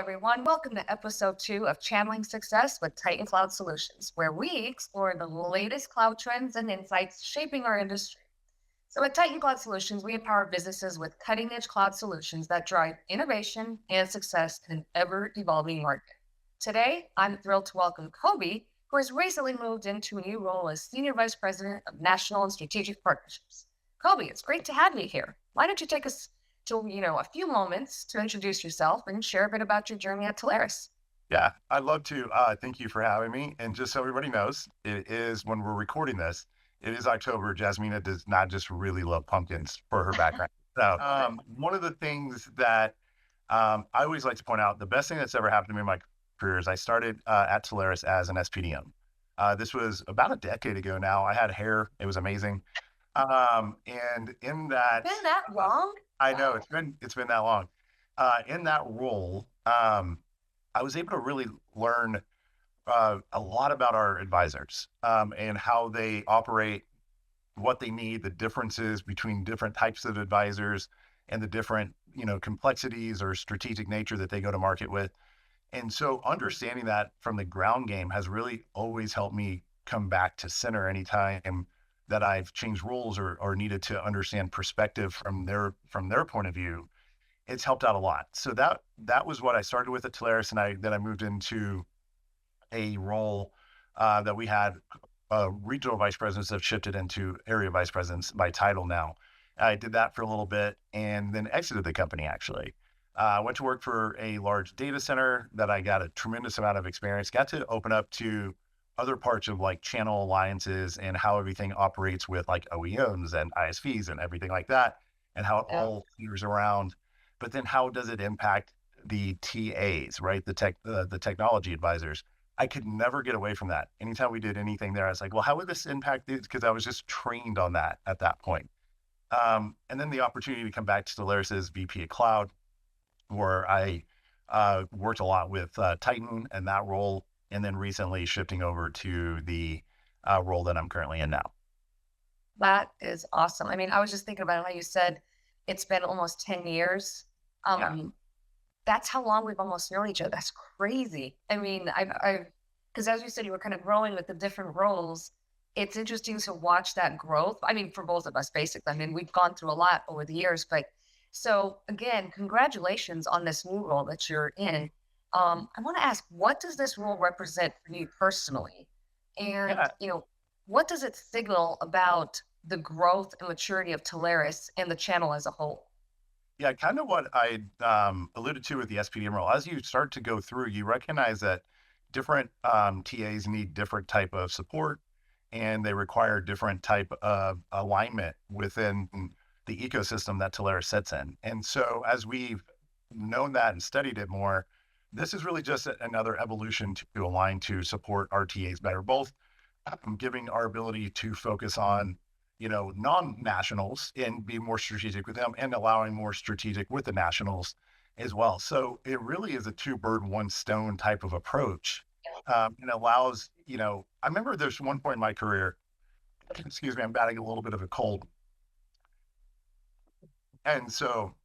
everyone. Welcome to episode 2 of Channeling Success with Titan Cloud Solutions, where we explore the latest cloud trends and insights shaping our industry. So, at Titan Cloud Solutions, we empower businesses with cutting edge cloud solutions that drive innovation and success in an ever evolving market. Today, I'm thrilled to welcome Koby, who has recently moved into a new role as Senior Vice President of National and Strategic Partnerships. Koby, it's great to have you here. Why don't you take us to, a few moments to introduce yourself and share a bit about your journey at Teleris? Yeah, I'd love to. Thank you for having me. And just so everybody knows, it is when we're recording this, it is October. Jasmina does not just really love pumpkins for her background. So, one of the things that I always like to point out, the best thing that's ever happened to me in my career is I started at Teleris as an SPDM. This was about a decade ago now. I had hair; it was amazing. And in that, Been that long? I know Wow. it's been that long. In that role, I was able to really learn a lot about our advisors and how they operate, what they need, the differences between different types of advisors, and the different complexities or strategic nature that they go to market with. And so, understanding that from the ground game has really always helped me come back to center anytime that I've changed roles or needed to understand perspective from their point of view. It's helped out a lot. So that was what I started with at Teleris, and I moved into a role that we had regional vice presidents have shifted into area vice presidents by title now. I did that for a little bit and then exited the company actually. I went to work for a large data center that I got a tremendous amount of experience, got to open up to other parts of like channel alliances and how everything operates with like OEMs and ISVs and everything like that, and how it Yeah. all figures around. But then how does it impact the TAs, right? The technology advisors. I could never get away from that. Anytime we did anything there, I was like, well, how would this impact this? Because I was just trained on that at that point. And then the opportunity to come back to Solaris as VP of Cloud, where I worked a lot with Titan and that role, and then recently shifting over to the role that I'm currently in now. That is awesome. I mean, I was just thinking about how you said it's been almost 10 years. Yeah. Um, that's how long we've almost known each other. That's crazy. I mean, because as you said, you were kind of growing with the different roles. It's interesting to watch that growth. I mean, for both of us, basically. I mean, we've gone through a lot over the years, but so again, congratulations on this new role that you're in. I want to ask, what does this role represent for you personally? And, Yeah. what does it signal about the growth and maturity of Teleris and the channel as a whole? Yeah, kind of what I alluded to with the SPDM role. As you start to go through, you recognize that different TAs need different type of support, and they require different type of alignment within the ecosystem that Teleris sits in. And so, as we've known that and studied it more, this is really just another evolution to align to support our TAs better, both giving our ability to focus on non-nationals and be more strategic with them and allowing more strategic with the nationals as well. So it really is a two bird one stone type of approach, and allows I remember there's one point in my career, excuse me, I'm batting a little bit of a cold. And so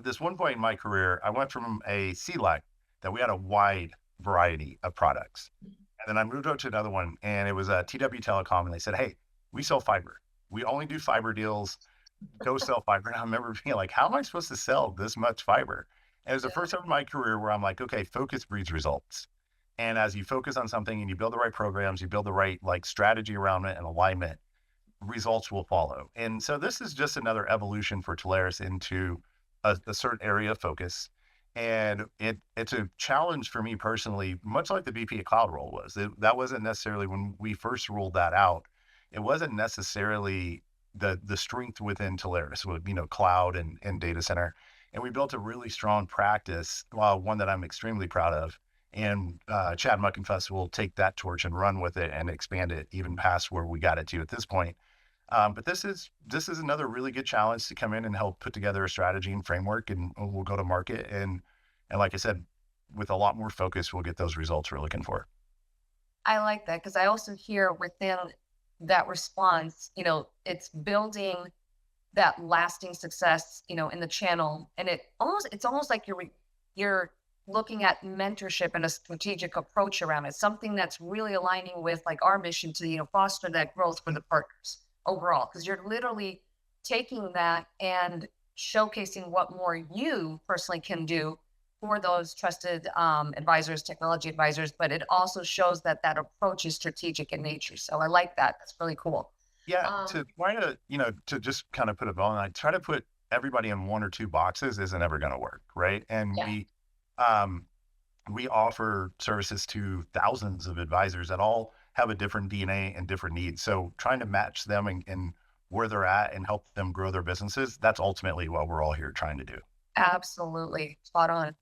this one point in my career, I went from a CLEC that we had a wide variety of products. And then I moved over to another one, and it was a TW Telecom, and they said, "Hey, we sell fiber. We only do fiber deals. Go sell fiber." And I remember being like, "How am I supposed to sell this much fiber?" And it was the first time in my career where I'm like, "Okay, focus breeds results." And as you focus on something and you build the right programs, you build the right like strategy around it and alignment, results will follow. And so this is just another evolution for Teleris into a certain area of focus. And it's a challenge for me personally, much like the VP of Cloud role was. That wasn't necessarily when we first rolled that out. It wasn't necessarily the strength within Teleris with cloud and data center. And we built a really strong practice, one that I'm extremely proud of. And Chad Muckenfuss will take that torch and run with it and expand it even past where we got it to at this point. But this is another really good challenge to come in and help put together a strategy and framework, and we'll go to market. And like I said, with a lot more focus, we'll get those results we're looking for. I like that because I also hear within that response, it's building that lasting success, in the channel. And it's almost like you're looking at mentorship and a strategic approach around it, something that's really aligning with like our mission to, foster that growth for the partners overall. Cause you're literally taking that and showcasing what more you personally can do for those trusted advisors, technology advisors, but it also shows that that approach is strategic in nature. So I like that. That's really cool. Yeah, Um, to try to, to just kind of put a bow on it, try to put everybody in one or two boxes isn't ever going to work, right? And yeah. um, we offer services to thousands of advisors that all have a different DNA and different needs. So trying to match them and where they're at and help them grow their businesses, that's ultimately what we're all here trying to do. Absolutely. Spot on.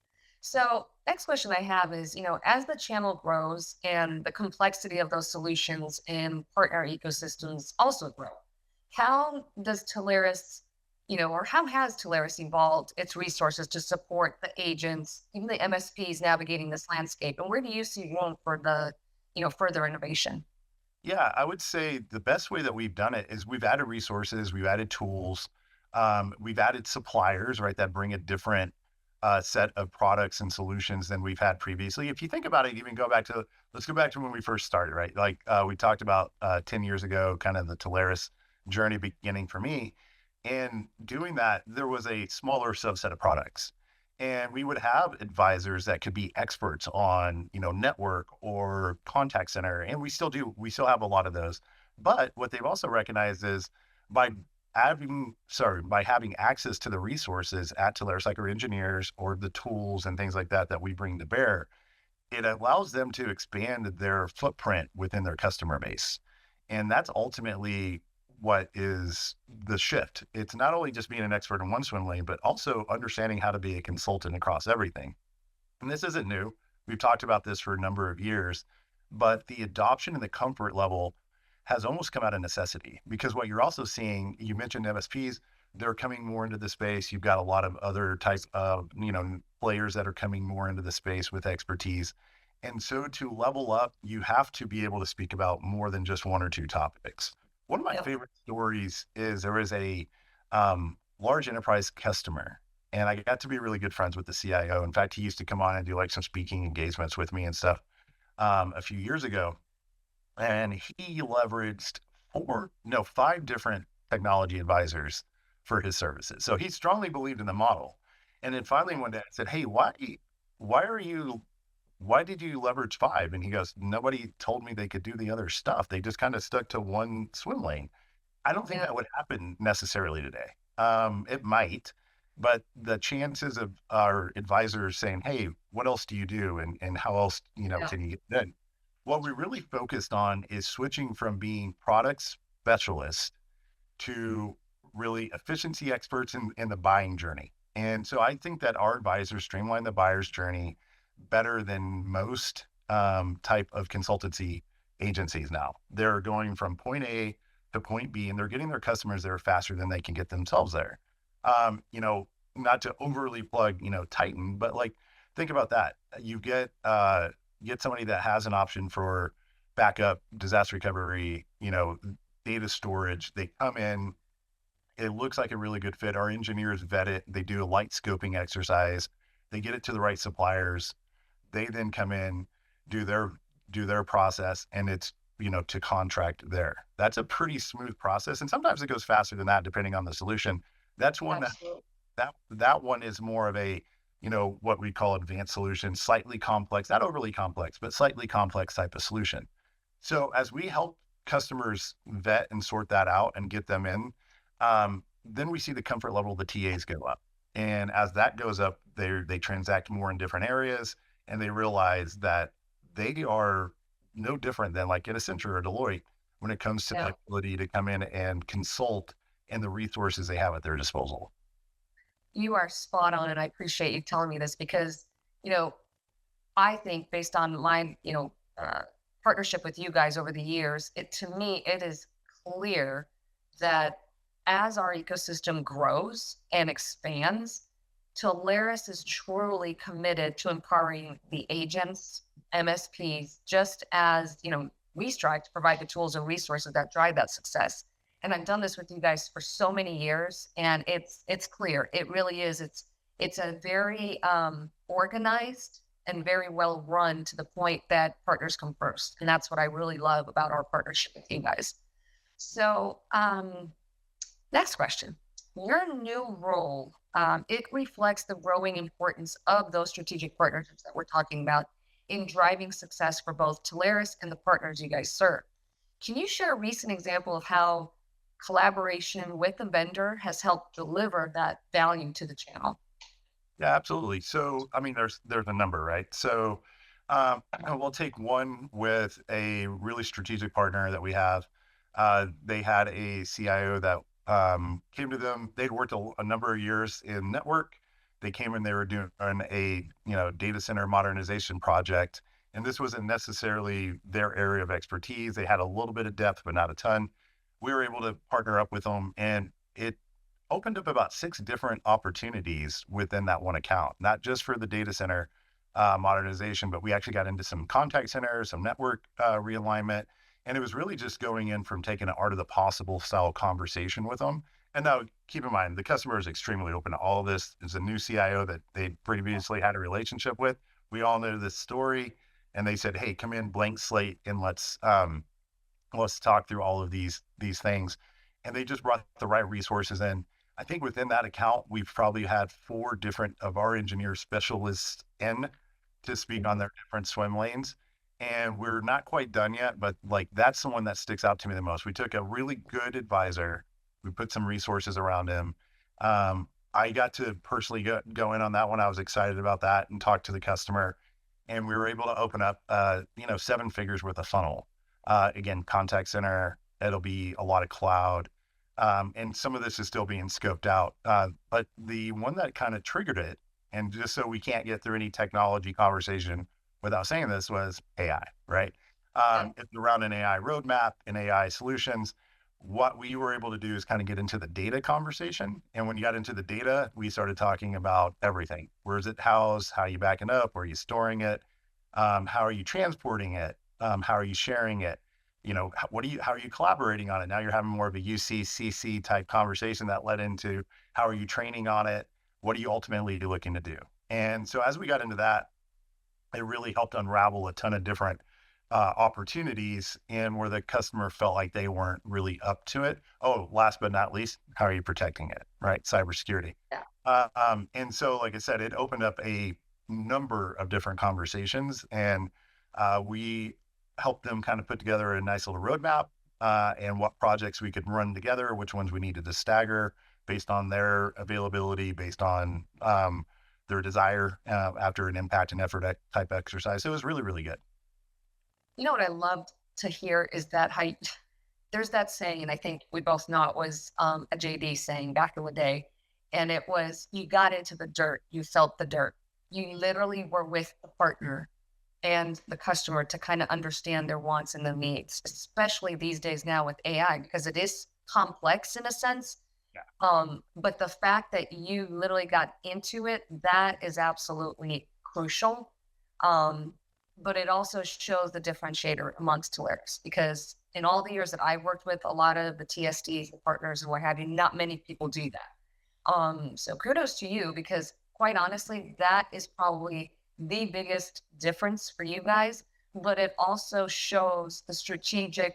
So, next question I have is, as the channel grows and the complexity of those solutions and partner ecosystems also grow, how does Teleris, or how has Teleris evolved its resources to support the agents, even the MSPs navigating this landscape? And where do you see room for the, further innovation? Yeah, I would say the best way that we've done it is we've added resources, we've added tools, we've added suppliers, right, that bring a different set of products and solutions than we've had previously. If you think about it, even let's go back to when we first started, right? Like we talked about 10 years ago, kind of the Teleris journey beginning for me. And doing that, there was a smaller subset of products. And we would have advisors that could be experts on, network or contact center. And we still do, we still have a lot of those. But what they've also recognized is by by having access to the resources at Teleris, like our engineers or the tools and things like that that we bring to bear, it allows them to expand their footprint within their customer base. And that's ultimately what is the shift. It's not only just being an expert in one swim lane, but also understanding how to be a consultant across everything. And this isn't new. We've talked about this for a number of years, but the adoption and the comfort level has almost come out of necessity because what you're also seeing, you mentioned MSPs, they're coming more into the space. You've got a lot of other types of, players that are coming more into the space with expertise. And so to level up, you have to be able to speak about more than just one or two topics. One of my Yep. favorite stories is there was a large enterprise customer and I got to be really good friends with the CIO. In fact, he used to come on and do like some speaking engagements with me and stuff a few years ago. And he leveraged five different technology advisors for his services. So he strongly believed in the model. And then finally one day I said, "Hey, why are you, why did you leverage five?" And he goes, "Nobody told me they could do the other stuff. They just kind of stuck to one swim lane." I don't think Yeah. that would happen necessarily today. It might, but the chances of our advisors saying, "Hey, what else do you do? And how else, Yeah. can you get done?" What we really focused on is switching from being product specialists to really efficiency experts in the buying journey. And so I think that our advisors streamline the buyer's journey better than most type of consultancy agencies now. They're going from point A to point B and they're getting their customers there faster than they can get themselves there. Not to overly plug, Titan, but like think about that. You get somebody that has an option for backup, disaster recovery, data storage. They come in, it looks like a really good fit. Our engineers vet it. They do a light scoping exercise. They get it to the right suppliers. They then come in, do their do their process, and it's to contract there. That's a pretty smooth process, and sometimes it goes faster than that, depending on the solution. That's one that Absolutely. that one is more of a what we call advanced solution, slightly complex, not overly complex, but slightly complex type of solution. So as we help customers vet and sort that out and get them in, then we see the comfort level of the TAs go up. And as that goes up, they transact more in different areas and they realize that they are no different than like an Accenture or Deloitte when it comes to Yeah. the ability to come in and consult and the resources they have at their disposal. You are spot on, and I appreciate you telling me this because, you know, I think based on my, partnership with you guys over the years, to me, it is clear that as our ecosystem grows and expands, Teleris is truly committed to empowering the agents, MSPs, just as, we strive to provide the tools and resources that drive that success. And I've done this with you guys for so many years, and it's clear. It really is. It's a very organized and very well run to the point that partners come first. And that's what I really love about our partnership with you guys. So, next question. Your new role, it reflects the growing importance of those strategic partnerships that we're talking about in driving success for both Teleris and the partners you guys serve. Can you share a recent example of how collaboration with a vendor has helped deliver that value to the channel? Yeah, absolutely. So, I mean, there's a number, right? So, we'll take one with a really strategic partner that we have. They had a CIO that came to them. They'd worked a number of years in network. They came in, they were doing a data center modernization project, and this wasn't necessarily their area of expertise. They had a little bit of depth, but not a ton. We were able to partner up with them, and it opened up about 6 different opportunities within that one account, not just for the data center modernization, but we actually got into some contact center, some network realignment. And it was really just going in from taking an art of the possible style conversation with them. And now keep in mind, the customer is extremely open to all of this. It's a new CIO that they previously had a relationship with. We all know this story. And they said, hey, come in blank slate and let's talk through all of these things. And they just brought the right resources in. I think within that account, we've probably had 4 different of our engineer specialists in to speak on their different swim lanes. And we're not quite done yet, but like that's the one that sticks out to me the most. We took a really good advisor, we put some resources around him. I got to personally go in on that one. I was excited about that and talk to the customer. And we were able to open up, 7 figures worth of funnel. Again, contact center, it'll be a lot of cloud. And some of this is still being scoped out. But the one that kind of triggered it, and just so we can't get through any technology conversation without saying this, was AI, right? Yeah. It's around an AI roadmap and AI solutions. What we were able to do is kind of get into the data conversation. And when you got into the data, we started talking about everything. Where is it housed? How are you backing up? Where are you storing it? How are you transporting it? How are you sharing it? How are you collaborating on it? Now you're having more of a UC/CC type conversation that led into how are you training on it? What are you ultimately looking to do? And so as we got into that, it really helped unravel a ton of different opportunities and where the customer felt like they weren't really up to it. Oh, last but not least, how are you protecting it? Right? Cybersecurity. Yeah. And so, like I said, it opened up a number of different conversations, and we helped them kind of put together a nice little roadmap and what projects we could run together, which ones we needed to stagger based on their availability, based on their desire after an impact and effort type exercise. So it was really, really good. You know what I loved to hear is that how there's that saying, and I think we both know it was a JD saying back in the day, and it was you got into the dirt, you felt the dirt. You literally were with the partner and the customer to kind of understand their wants and their needs, especially these days now with AI, because it is complex in a sense. Yeah. But the fact that you literally got into it, that is absolutely crucial. Um, but it also shows the differentiator amongst Teleris because in all the years that I worked with a lot of the TSDs, the partners, and what have you, not many people do that. So kudos to you because quite honestly, that is probably the biggest difference for you guys, but it also shows the strategic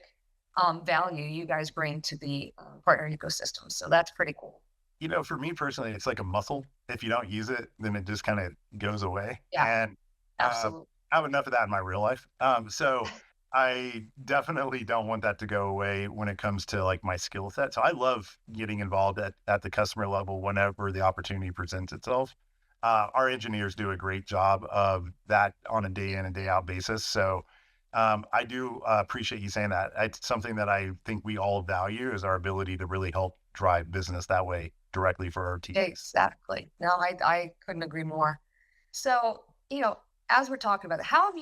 value you guys bring to the partner ecosystem. So that's pretty cool. For me personally, it's like a muscle. If you don't use it, then it just kind of goes away. Yeah, And absolutely. I have enough of that in my real life. So I definitely don't want that to go away when it comes to like my skill set. So I love getting involved at the customer level whenever the opportunity presents itself. Our engineers do a great job of that on a day in and day out basis. So I do appreciate you saying that. It's something that I think we all value is our ability to really help drive business that way directly for our teams. Exactly. No, I couldn't agree more. So, as we're talking about it, how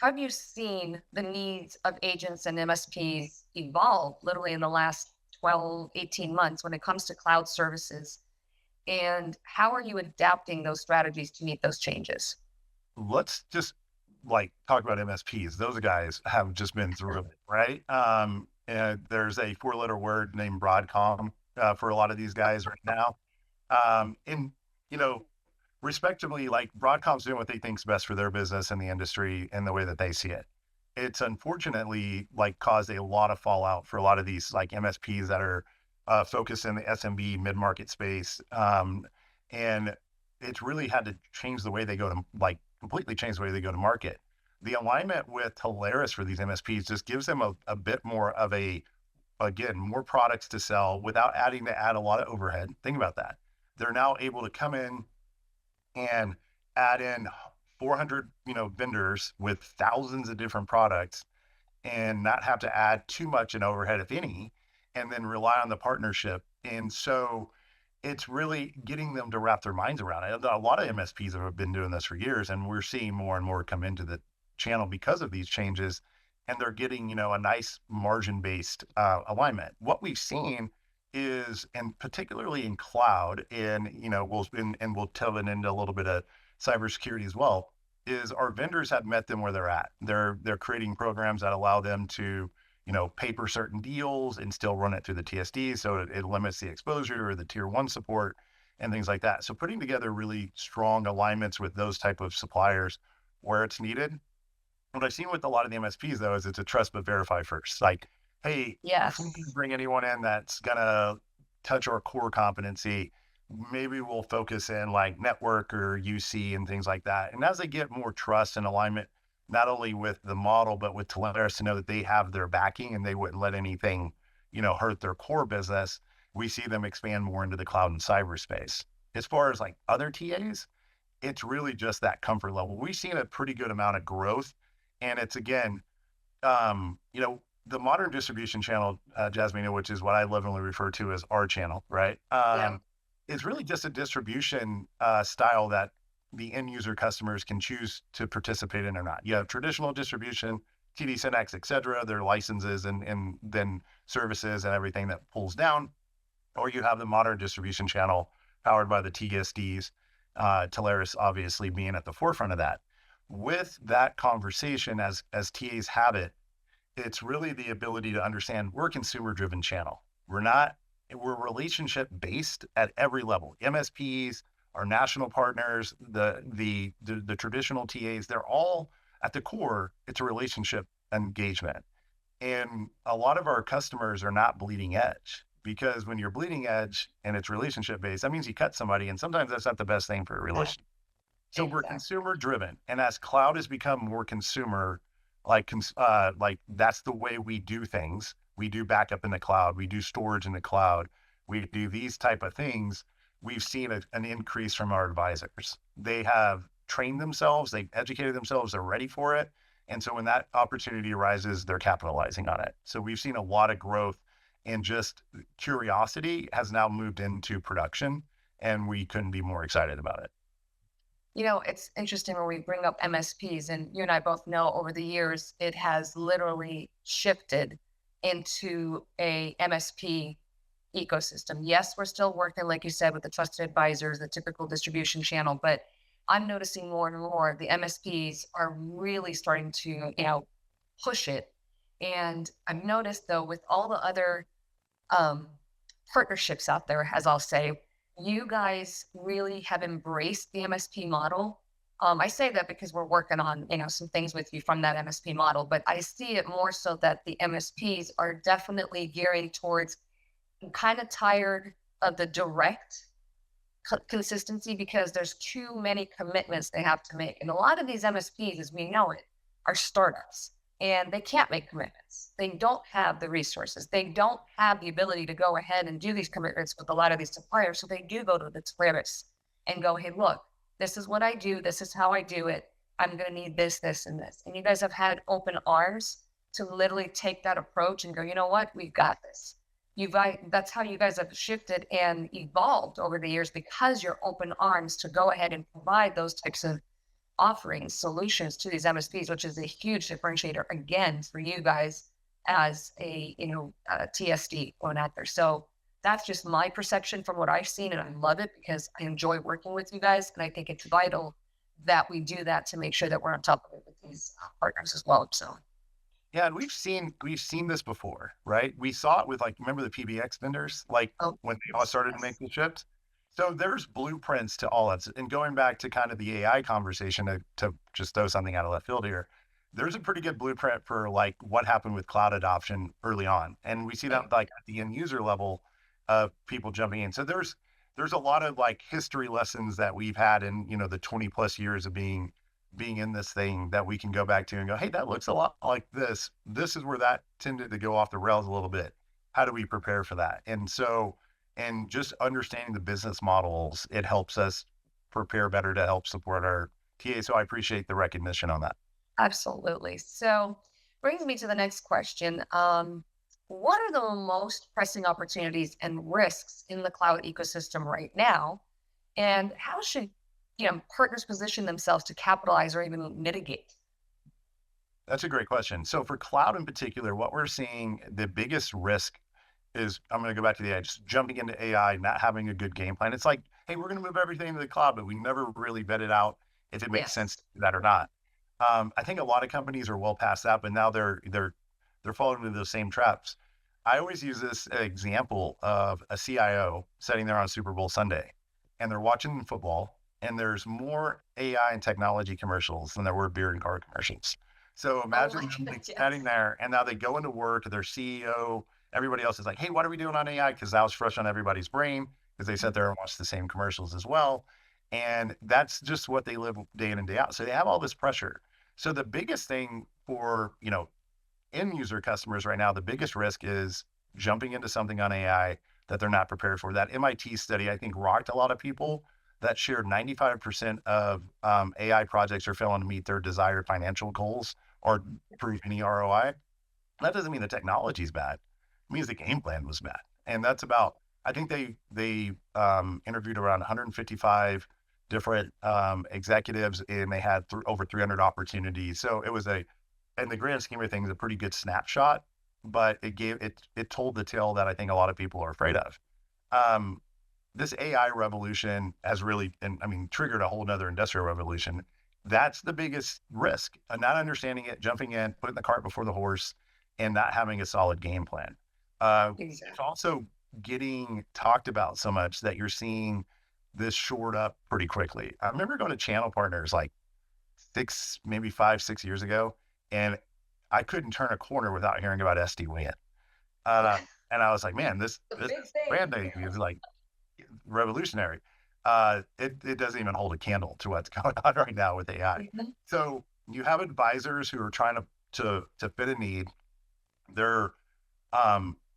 have you seen the needs of agents and MSPs evolve literally in the last 12, 18 months when it comes to cloud services? And how are you adapting those strategies to meet those changes? Let's just like talk about MSPs. Those guys have just been through it, right? And there's a 4-letter word named Broadcom for a lot of these guys right now. And you know, respectively, like Broadcom's doing what they think's best for their business and the industry and the way that they see it. It's unfortunately like caused a lot of fallout for a lot of these like MSPs that are focused in the SMB mid market space, and it's really had to change the way they go to like completely change the way they go to market. The alignment with Polaris for these MSPs just gives them a bit more of a, again, more products to sell without adding to add a lot of overhead. Think about that. They're now able to come in and add in 400, vendors with thousands of different products and not have to add too much in overhead, if any, and then rely on the partnership. And so it's really getting them to wrap their minds around it. A lot of MSPs have been doing this for years, and we're seeing more and more come into the channel because of these changes. And they're getting, a nice margin based alignment. What we've seen is, and particularly in cloud, and we'll tell it into a little bit of cybersecurity as well, is our vendors have met them where they're at. They're creating programs that allow them to, paper certain deals and still run it through the TSD, so it limits the exposure or the tier one support and things like that. So putting together really strong alignments with those type of suppliers where it's needed. What I've seen with a lot of the MSPs though is it's a trust but verify first. Like, hey, if we Yes. bring anyone in that's gonna touch our core competency, maybe we'll focus in like network or UC and things like that. And as they get more trust and alignment, not only with the model, but with Teleris to know that they have their backing and they wouldn't let anything, hurt their core business, we see them expand more into the cloud and cyberspace. As far as like other TAs, it's really just that comfort level. We've seen a pretty good amount of growth. And it's again, the modern distribution channel, Jasmina, which is what I lovingly refer to as our channel, right? Yeah. Is really just a distribution style that the end user customers can choose to participate in or not. You have traditional distribution, TD SYNNEX, et cetera, their licenses and then services and everything that pulls down, or you have the modern distribution channel powered by the TSDs, Teleris obviously being at the forefront of that. With that conversation, as TAs have it, it's really the ability to understand we're a consumer driven channel. We're relationship based at every level. MSPs, our national partners, the traditional TAs, they're all at the core, it's a relationship engagement. And a lot of our customers are not bleeding edge because when you're bleeding edge and it's relationship based, that means you cut somebody. And sometimes that's not the best thing for a Yeah. relationship. So we're Exactly. consumer driven, and as cloud has become more consumer, like that's the way we do things. We do backup in the cloud, we do storage in the cloud, we do these type of things. We've seen an increase from our advisors. They have trained themselves, they've educated themselves, they're ready for it, and so when that opportunity arises, they're capitalizing on it. So we've seen a lot of growth, and just curiosity has now moved into production, and we couldn't be more excited about it. It's interesting when we bring up MSPs, and you and I both know over the years, it has literally shifted into a MSP ecosystem. Yes, we're still working, like you said, with the trusted advisors, the typical distribution channel, but I'm noticing more and more the MSPs are really starting to, push it. And I've noticed though, with all the other um, partnerships out there, as I'll say, you guys really have embraced the MSP model. I say that because we're working on, some things with you from that MSP model, but I see it more so that the MSPs are definitely gearing towards kind of tired of the direct consistency because there's too many commitments they have to make. And a lot of these MSPs, as we know it, are startups and they can't make commitments. They don't have the resources. They don't have the ability to go ahead and do these commitments with a lot of these suppliers. So they do go to the Teleris and go, hey, look, this is what I do. This is how I do it. I'm going to need this, this, and this. And you guys have had open arms to literally take that approach and go, you know what? We've got this. That's how you guys have shifted and evolved over the years because you're open arms to go ahead and provide those types of offerings, solutions to these MSPs, which is a huge differentiator again for you guys as a TSD going out there. So that's just my perception from what I've seen, and I love it because I enjoy working with you guys, and I think it's vital that we do that to make sure that we're on top of it with these partners as well. So Yeah, and we've seen this before, right? We saw it with like remember the PBX vendors, like oh when they all yes, started to make yes, the shift. So there's blueprints to all that. And going back to kind of the AI conversation to just throw something out of left field here, there's a pretty good blueprint for like what happened with cloud adoption early on. And we see Okay. that like at the end user level of people jumping in. So there's a lot of like history lessons that we've had in, the 20 plus years of being in this thing that we can go back to and go, hey, that looks a lot like this. This is where that tended to go off the rails a little bit. How do we prepare for that? And just understanding the business models, it helps us prepare better to help support our TA. So I appreciate the recognition on that. Absolutely. So brings me to the next question. What are the most pressing opportunities and risks in the cloud ecosystem right now? And how should partners position themselves to capitalize or even mitigate? That's a great question. So for cloud in particular, what we're seeing, the biggest risk is I'm going to go back to the edge, jumping into AI, not having a good game plan. It's like, hey, we're going to move everything to the cloud, but we never really vetted out if it makes sense Yes. to do that or not. I think a lot of companies are well past that, but now they're falling into those same traps. I always use this example of a CIO sitting there on Super Bowl Sunday, and they're watching football, and there's more AI and technology commercials than there were beer and car commercials. So Oh my imagine them like goodness, standing yes. there, and now they go into work. Their CEO, everybody else is like, "Hey, what are we doing on AI?" Because that was fresh on everybody's brain because they sat there and watched the same commercials as well. And that's just what they live day in and day out. So they have all this pressure. So the biggest thing for, end user customers right now, the biggest risk is jumping into something on AI that they're not prepared for. That MIT study, I think, rocked a lot of people that shared 95% of AI projects are failing to meet their desired financial goals or prove any ROI. That doesn't mean the technology is bad. It means the game plan was bad. And that's about, I think they interviewed around 155 different executives and they had over 300 opportunities. So it was in the grand scheme of things, a pretty good snapshot, but it told the tale that I think a lot of people are afraid of. Um, this AI revolution has really, and I mean, triggered a whole nother industrial revolution. That's the biggest risk, not understanding it, jumping in, putting the cart before the horse, and not having a solid game plan. It's Exactly. also getting talked about so much that you're seeing this shored up pretty quickly. I remember going to channel partners like maybe 5, 6 years ago, and I couldn't turn a corner without hearing about SD-WAN. Uh, and I was like, man, The this big thing. brand name is like revolutionary. It doesn't even hold a candle to what's going on right now with AI. Mhm. So you have advisors who are trying to fit a need. They're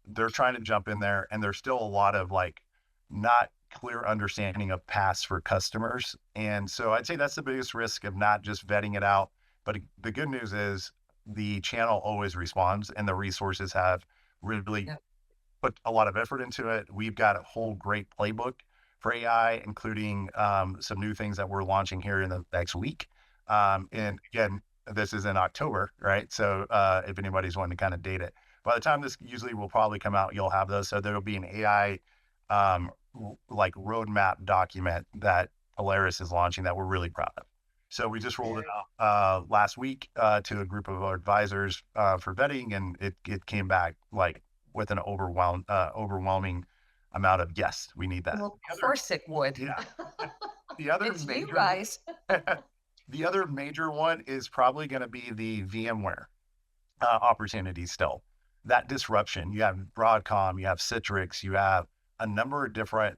they're trying to jump in there, and there's still a lot of like not clear understanding of paths for customers. And so I'd say that's the biggest risk of not just vetting it out. But the good news is the channel always responds, and the resources have really Yep. put a lot of effort into it. We've got a whole great playbook for AI, including some new things that we're launching here in the next week. And again, this is in October, right? So if anybody's wanting to kind of date it, by the time this usually will probably come out, you'll have those. So there'll be an AI like roadmap document that Polaris is launching that we're really proud of. So we just rolled it Very out last week to a group of our advisors for vetting, and it came back like with an overwhelming amount of yes, we need that. well. Of course it would. Yeah, the other It's you major, guys. the other major one is probably going to be the VMware opportunities still. That disruption. You have Broadcom, you have Citrix, you have a number of different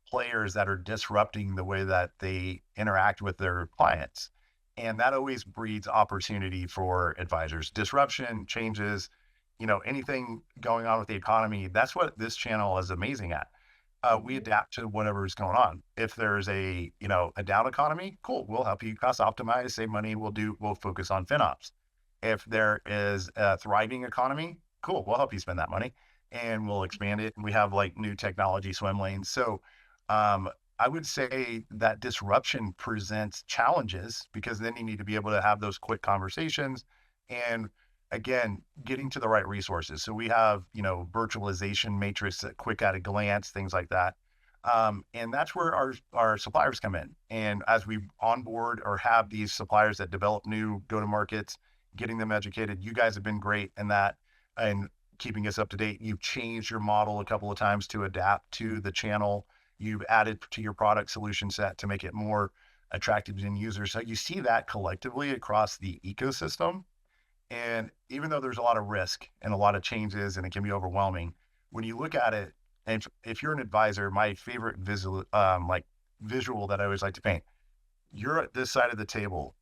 players that are disrupting the way that they interact with their clients. And that always breeds opportunity for advisors. Disruption, changes, anything going on with the economy. That's what this channel is amazing at. We Mhm. adapt to whatever is going on. If there's a down economy, cool. We'll help you cost optimize, save money. We'll focus on FinOps. If there is a thriving economy, cool. We'll help you spend that money and we'll expand it. And we have like new technology swim lanes. So, um, I would say that disruption presents challenges because then you need to be able to have those quick conversations and again, getting to the right resources. So we have, virtualization matrix, quick at a glance, things like that. And that's where our suppliers come in. And as we onboard or have these suppliers that develop new go to markets, getting them educated, you guys have been great in that and keeping us up to date. You've changed your model a couple of times to adapt to the channel. You've added to your product solution set to make it more attractive to end users. So you see that collectively across the ecosystem. And even though there's a lot of risk and a lot of changes and it can be overwhelming, when you look at it, and if you're an advisor, my favorite visual that I always like to paint, you're at this side of the table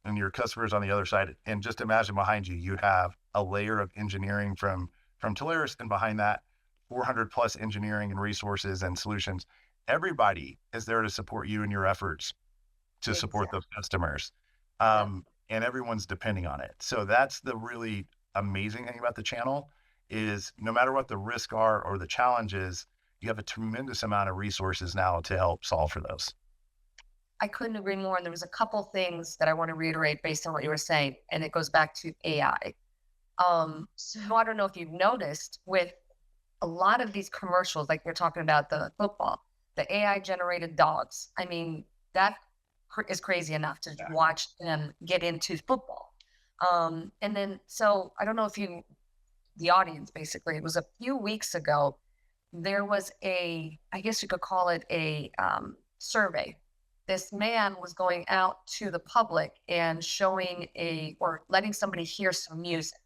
and your customers on the other side. And just imagine behind you, you have a layer of engineering from Teleris, and behind that, 400 plus engineering and resources and solutions. Everybody is there to support you in your efforts to support Exactly. those customers. Yeah. And everyone's depending on it. So that's the really amazing thing about the channel is no matter what the risk are or the challenges, you have a tremendous amount of resources now to help solve for those. I couldn't agree more. And there was a couple things that I want to reiterate based on what you were saying, and it goes back to AI. So I don't know if you've noticed with a lot of these commercials, like you're talking about the football, the AI generated dogs. I mean, that is crazy enough to Yeah. watch them get into football. And then, so I don't know if you, the audience basically, it was a few weeks ago, there was a, I guess you could call it a survey. This man was going out to the public and showing or letting somebody hear some music.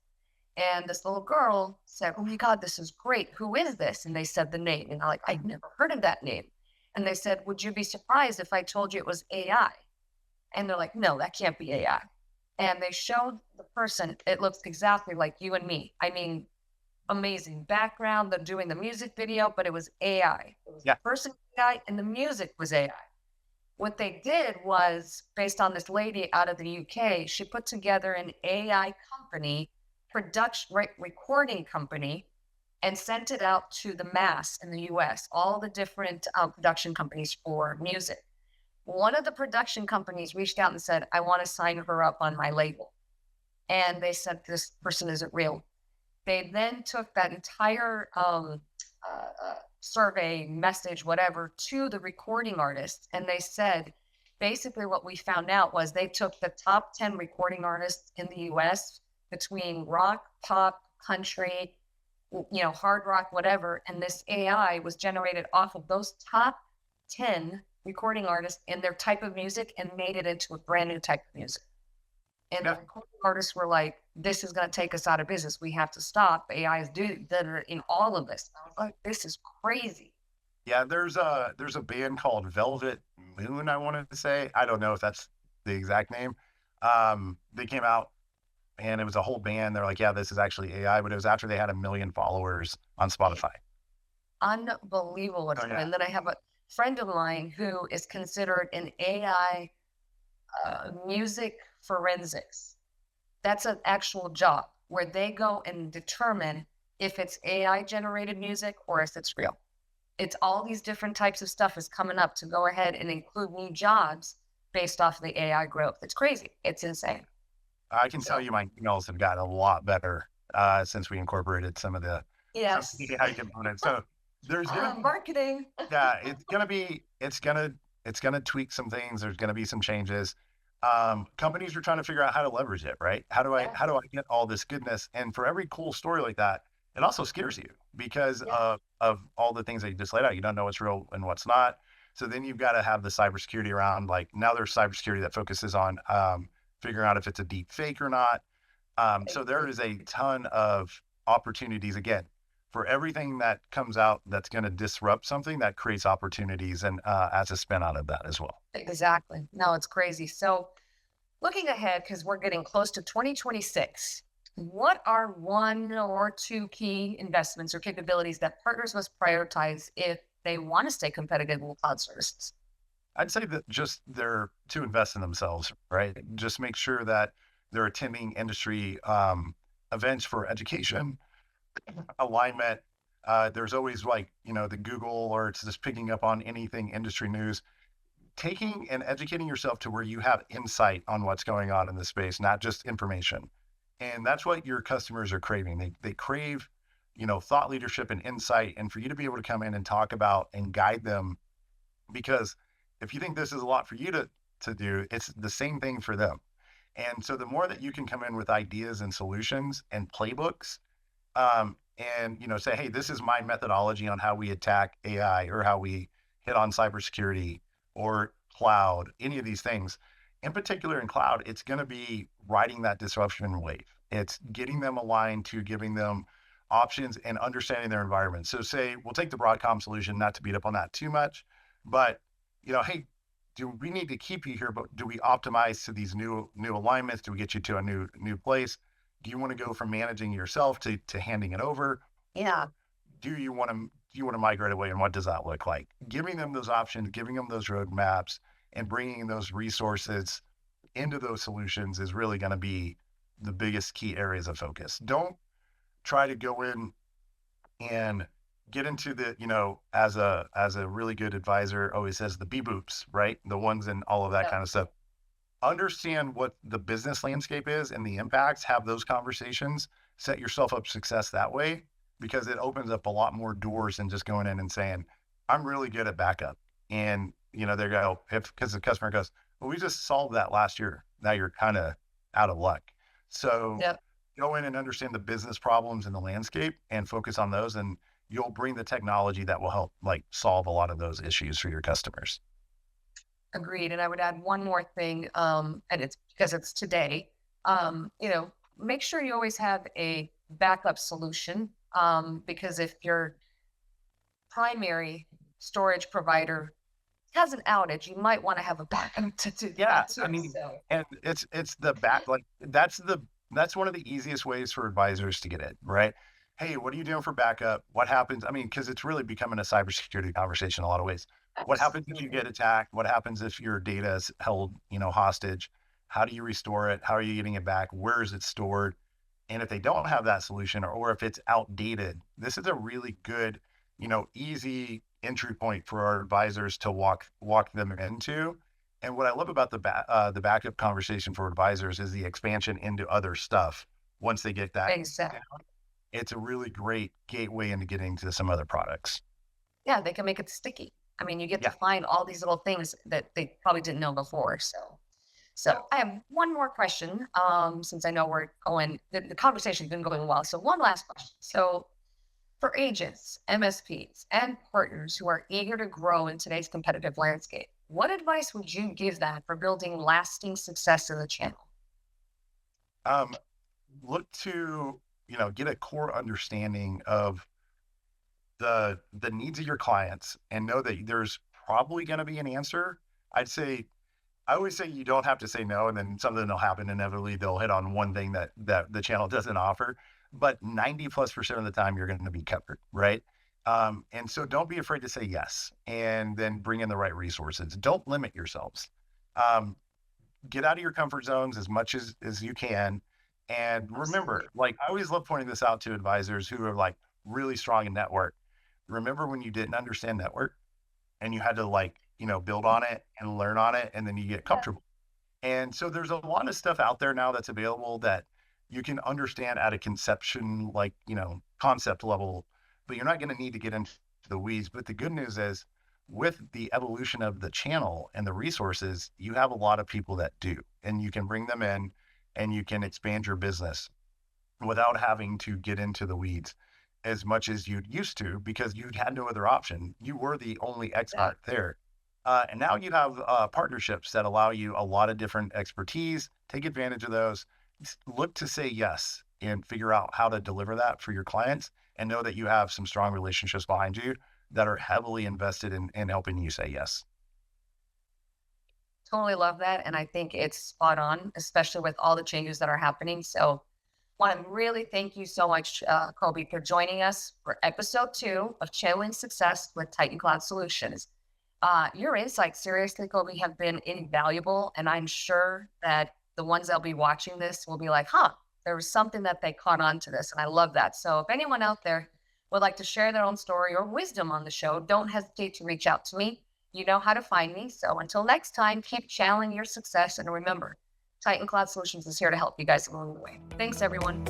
And this little girl said, "Oh my God, this is great. Who is this?" And they said the name. And I'm like, "I've never heard of that name." And they said, "Would you be surprised if I told you it was AI?" And they're like, "No, that can't be AI." And they showed the person, it looks exactly like you and me. I mean, amazing background. They're doing the music video, but it was AI. It was the Yeah. person AI and the music was AI. What they did was based on this lady out of the UK, she put together an AI company, recording company, and sent it out to the mass in the US, all the different production companies for music. One of the production companies reached out and said, "I want to sign her up on my label." And they said, "This person isn't real." They then took that entire survey message, whatever, to the recording artists. And they said, basically, what we found out was they took the top 10 recording artists in the US between rock, pop, country, hard rock, whatever. And this AI was generated off of those top 10 recording artists and their type of music and made it into a brand new type of music. And the Yeah. recording artists were like, "This is going to take us out of business. We have to stop. AI is doing that in all of this." I was like, "This is crazy." Yeah. There's a band called Velvet Moon, I wanted to say. I don't know if that's the exact name. They came out and it was a whole band. They're like, yeah, this is actually AI, but it was after they had 1 million followers on Spotify. Unbelievable what's Oh going on. yeah. And then I have a friend of mine who is considered an AI music forensics. That's an actual job where they go and determine if it's AI generated music or if it's real. It's all these different types of stuff is coming up to go ahead and include new jobs based off of the AI growth. It's crazy. It's insane. I can tell So, you my emails have gotten a lot better since we incorporated some of the yes. AI components. So there's gonna be Marketing. yeah, it's gonna tweak some things. There's gonna be some changes. Companies are trying to figure out how to leverage it, right? How Yes. do I get all this goodness? And for every cool story like that, it also scares you because Yes. of all the things that you just laid out. You don't know what's real and what's not. So then you've got to have the cybersecurity around. Like now, there's cybersecurity that focuses on figuring out if it's a deep fake or not. So there is a ton of opportunities again for everything that comes out that's going to disrupt something that creates opportunities and as a spin out of that as well. Exactly. No, it's crazy. So, looking ahead, because we're getting close to 2026, what are one or two key investments or capabilities that partners must prioritize if they want to stay competitive with cloud services? I'd say that just they're to invest in themselves, right? Just make sure that they're attending industry events for education, alignment. There's always like, the Google or it's just picking up on anything industry news, taking and educating yourself to where you have insight on what's going on in the space, not just information. And that's what your customers are craving. They crave, thought leadership and insight. And for you to be able to come in and talk about and guide them, because if you think this is a lot for you to do, it's the same thing for them. And so the more that you can come in with ideas and solutions and playbooks, and say, hey, this is my methodology on how we attack AI or how we hit on cybersecurity or cloud, any of these things. In particular, in cloud, it's going to be riding that disruption wave. It's getting them aligned to giving them options and understanding their environment. So, say we'll take the Broadcom solution, not to beat up on that too much, but hey, do we need to keep you here? But do we optimize to these new alignments? Do we get you to a new place? Do you want to go from managing yourself to handing it over? Yeah, Do you want to migrate away, and what does that look like? Giving them those options, giving them those roadmaps, and bringing those resources into those solutions is really going to be the biggest key areas of focus. Don't try to go in and get into the, as a really good advisor always says, the beep boops, right? The ones and all of that yeah, kind of stuff. Understand what the business landscape is and the impacts, have those conversations, set yourself up success that way, because it opens up a lot more doors than just going in and saying, I'm really good at backup. And, they go, because the customer goes, well, we just solved that last year. Now you're kind of out of luck. So yeah. go in and understand the business problems in the landscape and focus on those. And you'll bring the technology that will help like solve a lot of those issues for your customers. Agreed. And I would add one more thing, and it's because it's today. Make sure you always have a backup solution. Because if your primary storage provider has an outage, you might want to have a backup to do Yeah, that I too. mean, So and it's the back like that's one of the easiest ways for advisors to get it, right? Hey, what are you doing for backup? What happens? I mean, because it's really becoming a cybersecurity conversation in a lot of ways. What happens if you absolutely. get attacked? What happens if your data is held, hostage? How do you restore it? How are you getting it back? Where is it stored? And if they don't have that solution, or if it's outdated, this is a really good, easy entry point for our advisors to walk them into. And what I love about the backup conversation for advisors is the expansion into other stuff. Once they get that down, Exactly. it's a really great gateway into getting to some other products. Yeah, they can make it sticky. I mean, you get to Yeah. find all these little things that they probably didn't know before. So I have one more question. Since I know the conversation's been going well. So one last question. So for agents, MSPs, and partners who are eager to grow in today's competitive landscape, what advice would you give them for building lasting success in the channel? Um, Look to, get a core understanding of the needs of your clients and know that there's probably going to be an answer. I always say you don't have to say no, and then something will happen. Inevitably, they'll hit on one thing that the channel doesn't offer. But 90+% of the time, you're going to be covered, right? And so don't be afraid to say yes, and then bring in the right resources. Don't limit yourselves. Um, get out of your comfort zones as much as you can. And remember, Absolutely. like I always love pointing this out to advisors who are like really strong in network. Remember when you didn't understand network and you had to like, build on it and learn on it, and then you get Yeah, comfortable. And so there's a lot of stuff out there now that's available that you can understand at a conception, like, concept level, but you're not going to need to get into the weeds. But the good news is, with the evolution of the channel and the resources, you have a lot of people that do, and you can bring them in and you can expand your business without having to get into the weeds as much as you'd used to, because you had no other option. You were the only yeah. expert there. And now you have partnerships that allow you a lot of different expertise. Take advantage of those. Look to say yes and figure out how to deliver that for your clients, and know that you have some strong relationships behind you that are heavily invested in helping you say yes. Totally love that. And I think it's spot on, especially with all the changes that are happening. So want to really thank you so much, Kobe, for joining us for episode 2 of Channeling Success with Titan Cloud Solutions. Your insights, seriously, Kobe, have been invaluable. And I'm sure that the ones that'll be watching this will be like, huh, there was something that they caught on to this. And I love that. So if anyone out there would like to share their own story or wisdom on the show, don't hesitate to reach out to me. You know how to find me. So until next time, keep channeling your success. And remember, Titan Cloud Solutions is here to help you guys along the way. Thanks, everyone.